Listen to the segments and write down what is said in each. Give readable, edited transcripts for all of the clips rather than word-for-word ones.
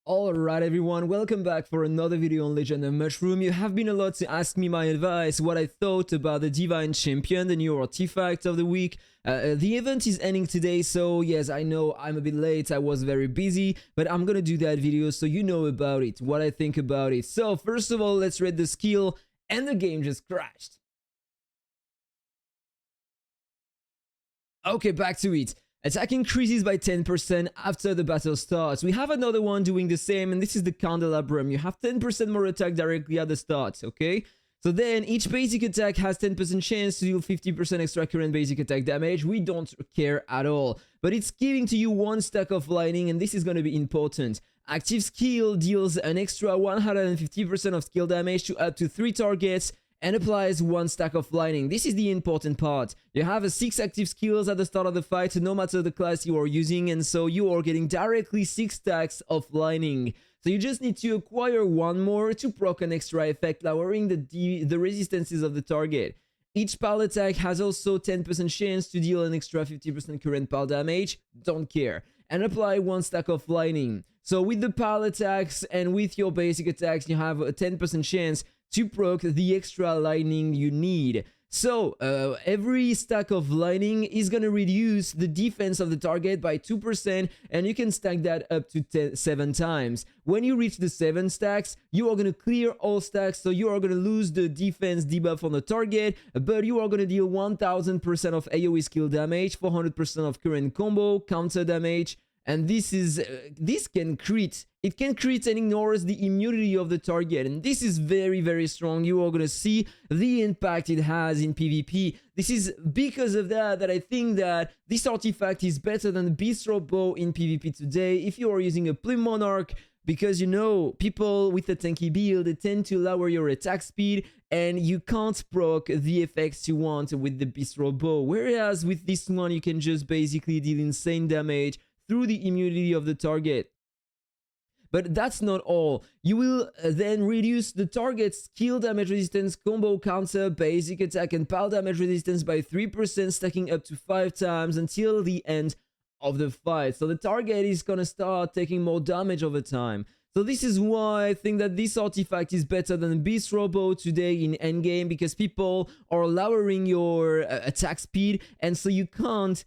Alright everyone, welcome back for another video on Legend of Mushroom. You have been a lot to ask me my advice, what I thought about the Divine Champion, the new artifact of the week. The event is ending today, so yes, I know I'm a bit late, I was very busy, but I'm gonna do that video so you know about it, what I think about it. So first of all, let's read the skill, and the game just crashed. Okay, back to it. Attack increases by 10% after the battle starts. We have another one doing the same, and this is the candelabrum. You have 10% more attack directly at the start, okay? So then each basic attack has 10% chance to deal 50% extra current basic attack damage. We don't care at all. But it's giving to you one stack of lightning, and this is going to be important. Active skill deals an extra 150% of skill damage to up to 3 targets, and applies one stack of lightning. This is the important part. You have 6 active skills at the start of the fight, no matter the class you are using, and so you are getting directly 6 stacks of lightning. So you just need to acquire one more to proc an extra effect, lowering the resistances of the target. Each pal attack has also 10% chance to deal an extra 50% current pal damage, don't care, and apply one stack of lightning. So with the pal attacks and with your basic attacks, you have a 10% chance to proc the extra lightning you need. So every stack of lightning is going to reduce the defense of the target by 2%, and you can stack that up to 7 times. When you reach the 7 stacks, you are going to clear all stacks, so you are going to lose the defense debuff on the target, but you are going to deal 1000% of AoE skill damage, 400% of current combo, counter damage, and this can crit. It can crit and ignores the immunity of the target, and this is very, very strong. You are gonna see the impact it has in PvP. This is because of that I think that this artifact is better than the Bistro Bow in PvP today if you are using a PLUME Monarch, because you know, people with a tanky build, they tend to lower your attack speed, and you can't proc the effects you want with the Bistro Bow. Whereas with this one, you can just basically deal insane damage through the immunity of the target. But that's not all. You will then reduce the target's skill damage resistance, combo counter, basic attack, and pal damage resistance by 3%, stacking up to 5 times until the end of the fight. So the target is gonna start taking more damage over time. So this is why I think that this artifact is better than Bistro Bow today in endgame, because people are lowering your attack speed, and so you can't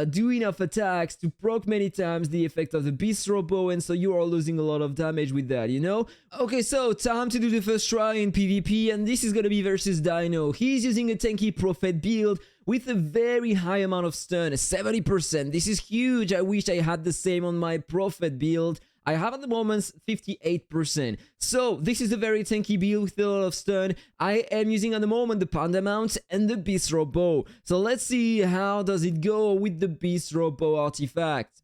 do enough attacks to proc many times the effect of the Bistro Bow, and so you are losing a lot of damage with that, you know? Okay, so time to do the first try in PvP, and this is gonna be versus Dino. He's using a tanky Prophet build with a very high amount of stun, 70%. This is huge. I wish I had the same on my Prophet build. I have at the moment 58%. So this is a very tanky build with a lot of stun. I am using at the moment the Panda Mount and the Bistro Bow. So let's see how does it go with the Bistro Bow artifact.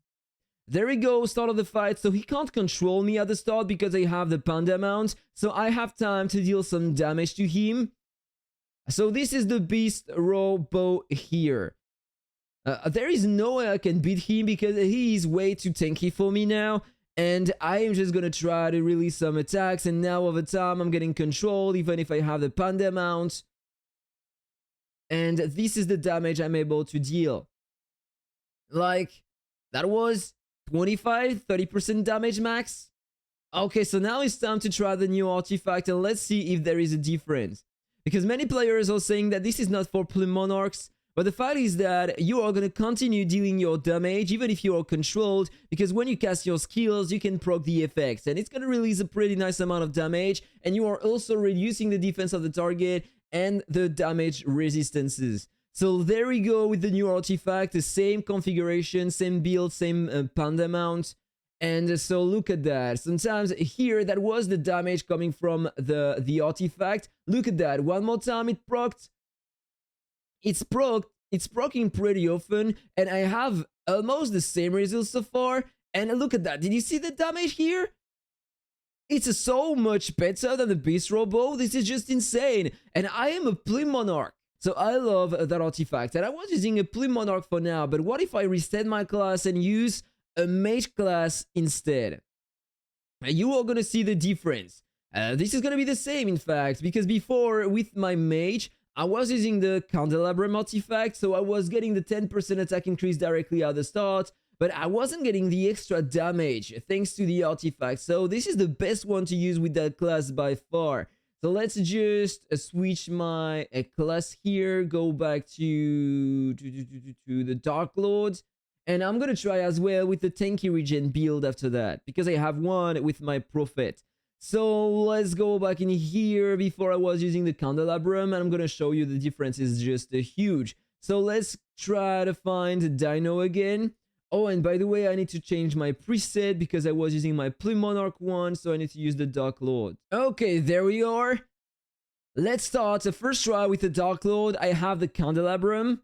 There we go, start of the fight. So he can't control me at the start because I have the Panda Mount. So I have time to deal some damage to him. So this is the Bistro Bow here. There is no way I can beat him because he is way too tanky for me now. And I am just gonna try to release some attacks, and now over time I'm getting control even if I have the Panda Mount. And this is the damage I'm able to deal. Like, that was 25-30% damage max. Okay, so now it's time to try the new artifact, and let's see if there is a difference. Because many players are saying that this is not for PLUME Monarchs, but the fact is that you are going to continue dealing your damage even if you are controlled, because when you cast your skills, you can proc the effects, and it's going to release a pretty nice amount of damage, and you are also reducing the defense of the target and the damage resistances. So there we go with the new artifact, the same configuration, same build, same Panda Mount. And so look at that. Sometimes here, that was the damage coming from the artifact. Look at that. One more time, it procced. It's proccing pretty often, and I have almost the same results so far. And look at that. Did you see the damage here? It's so much better than the Bistro Bow. This is just insane. And I am a PLUME Monarch, so I love that artifact. And I was using a PLUME Monarch for now, but what if I reset my class and use a mage class instead? You are gonna see the difference. This is gonna be the same, in fact, because before with my mage, I was using the candelabrum artifact, so I was getting the 10% attack increase directly at the start, but I wasn't getting the extra damage thanks to the artifact. So this is the best one to use with that class by far. So let's just switch my class here, go back to the Dark Lords. And I'm gonna try as well with the tanky regen build after that, because I have one with my Prophet. So let's go back in here. Before I was using the candelabrum, and I'm gonna show you the difference is just huge. So let's try to find Dino again. Oh, and by the way, I need to change my preset because I was using my PLUME Monarch one, so I need to use the Dark Lord. Okay, there we are. Let's start the first try with the Dark Lord. I have the candelabrum.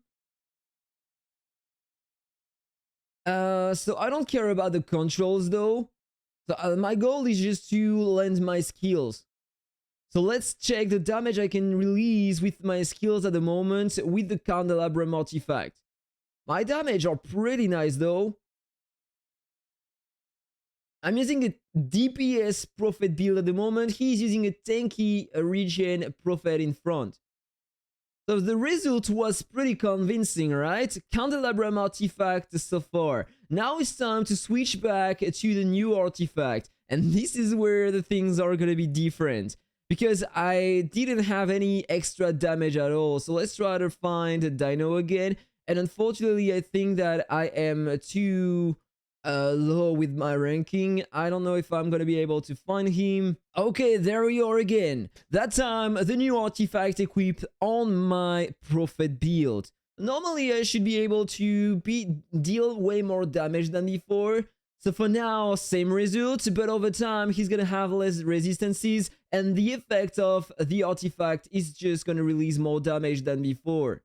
So I don't care about the controls though. So my goal is just to land my skills. So let's check the damage I can release with my skills at the moment with the candelabrum artifact. My damage are pretty nice though. I'm using a DPS Prophet build at the moment. He's using a tanky regen Prophet in front. So the result was pretty convincing, right? Candelabrum artifact so far. Now it's time to switch back to the new artifact. And this is where the things are gonna be different, because I didn't have any extra damage at all. So let's try to find a Dino again. And unfortunately, I think that I am too low with my ranking. I don't know if I'm gonna be able to find him. Okay, there we are again. That time, the new artifact equipped on my Prophet build. Normally, I should be able to deal way more damage than before. So for now, same result, but over time, he's gonna have less resistances, and the effect of the artifact is just gonna release more damage than before.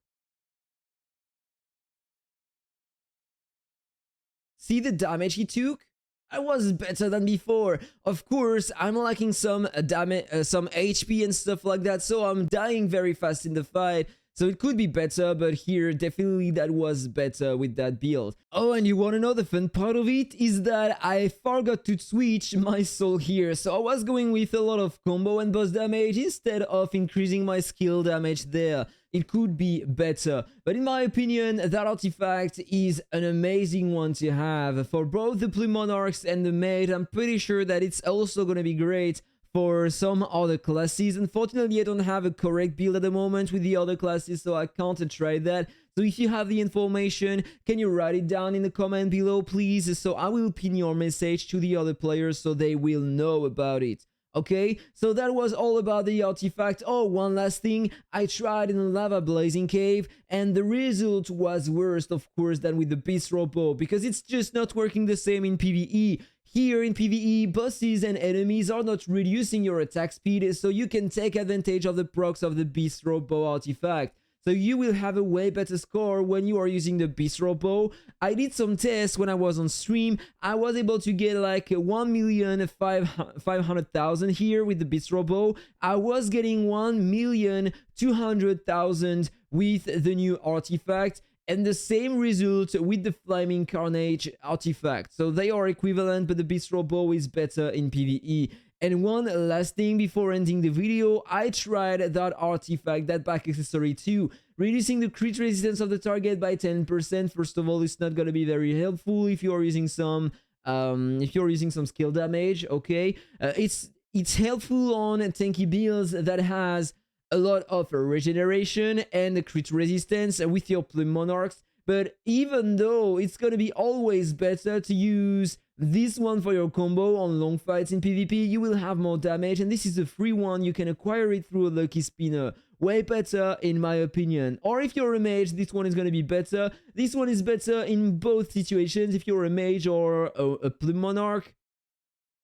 See the damage he took? I was better than before. Of course, I'm lacking some damage, some HP and stuff like that, so I'm dying very fast in the fight. So it could be better, but here, definitely that was better with that build. Oh, and you wanna know the fun part of it? Is that I forgot to switch my soul here. So I was going with a lot of combo and boss damage instead of increasing my skill damage there. It could be better, but in my opinion, that artifact is an amazing one to have for both the PLUME Monarchs and the Mage. I'm pretty sure that it's also gonna be great for some other classes. Unfortunately, I don't have a correct build at the moment with the other classes, so I can't try that. So if you have the information, can you write it down in the comment below, please? So I will pin your message to the other players so they will know about it. Okay, so that was all about the artifact. Oh, one last thing, I tried in a lava blazing cave, and the result was worse, of course, than with the bistro bow, because it's just not working the same in PvE. Here in PvE, bosses and enemies are not reducing your attack speed, so you can take advantage of the procs of the bistro bow artifact. So you will have a way better score when you are using the bistro bow. I did some tests when I was on stream. I was able to get like 1,500,000 here with the bistro bow. I was getting 1,200,000 with the new artifact, and the same result with the Flaming Carnage artifact. So they are equivalent, but the bistro bow is better in PvE. And one last thing before ending the video, I tried that artifact, that back accessory too, reducing the crit resistance of the target by 10%. First of all, it's not gonna be very helpful if you're using some skill damage. Okay, it's helpful on tanky builds that has a lot of regeneration and crit resistance with your PLUME Monarchs. But even though it's gonna be always better to use this one for your combo on long fights in PvP, you will have more damage, and this is a free one. You can acquire it through a lucky spinner. Way better in my opinion. Or if you're a mage, this one is gonna be better. This one is better in both situations, if you're a mage or a PLUME Monarch.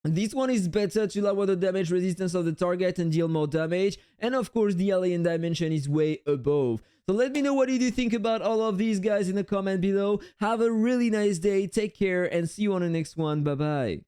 This one is better to lower the damage resistance of the target and deal more damage. And of course, the alien dimension is way above. So let me know what you think about all of these guys in the comment below. Have a really nice day, take care, and see you on the next one. Bye bye.